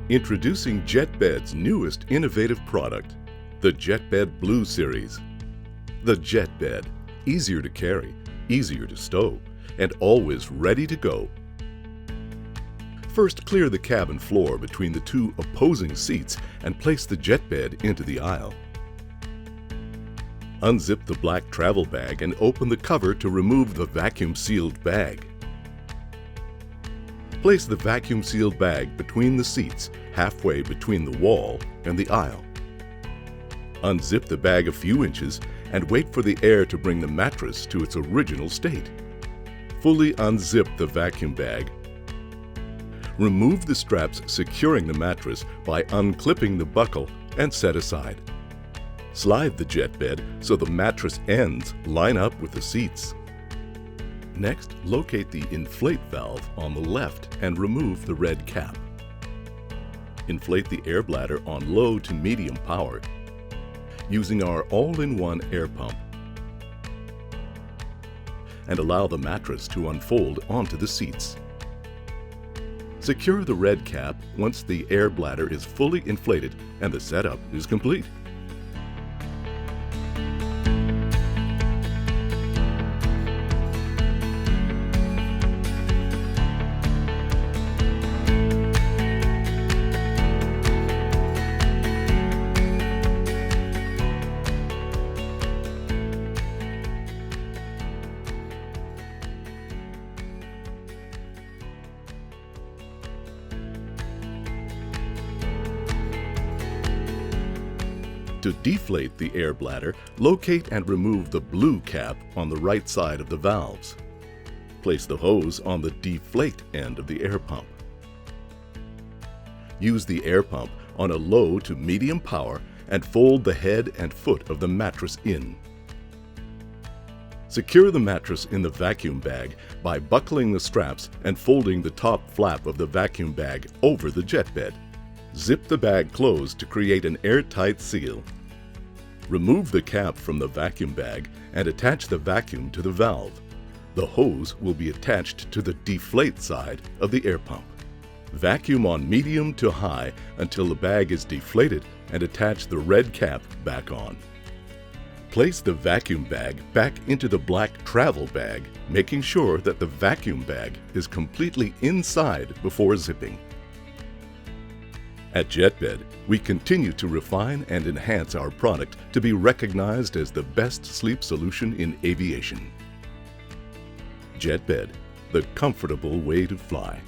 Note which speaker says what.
Speaker 1: Introducing JetBed's newest innovative product, the JetBed Blue Series. The JetBed, easier to carry, easier to stow, and always ready to go. First, clear the cabin floor between the two opposing seats and place the JetBed into the aisle. Unzip the black travel bag and open the cover to remove the vacuum-sealed bag. Place the vacuum-sealed bag between the seats, halfway between the wall and the aisle. Unzip the bag a few inches and wait for the air to bring the mattress to its original state. Fully unzip the vacuum bag. Remove the straps securing the mattress by unclipping the buckle and set aside. Slide the JetBed so the mattress ends line up with the seats. Next, locate the inflate valve on the left and remove the red cap. Inflate the air bladder on low to medium power using our all-in-one air pump and allow the mattress to unfold onto the seats. Secure the red cap once the air bladder is fully inflated and the setup is complete. To deflate the air bladder, locate and remove the blue cap on the right side of the valves. Place the hose on the deflate end of the air pump. Use the air pump on a low to medium power and fold the head and foot of the mattress in. Secure the mattress in the vacuum bag by buckling the straps and folding the top flap of the vacuum bag over the JetBed. Zip the bag closed to create an airtight seal. Remove the cap from the vacuum bag and attach the vacuum to the valve. The hose will be attached to the deflate side of the air pump. Vacuum on medium to high until the bag is deflated and attach the red cap back on. Place the vacuum bag back into the black travel bag, making sure that the vacuum bag is completely inside before zipping. At JetBed, we continue to refine and enhance our product to be recognized as the best sleep solution in aviation. JetBed, the comfortable way to fly.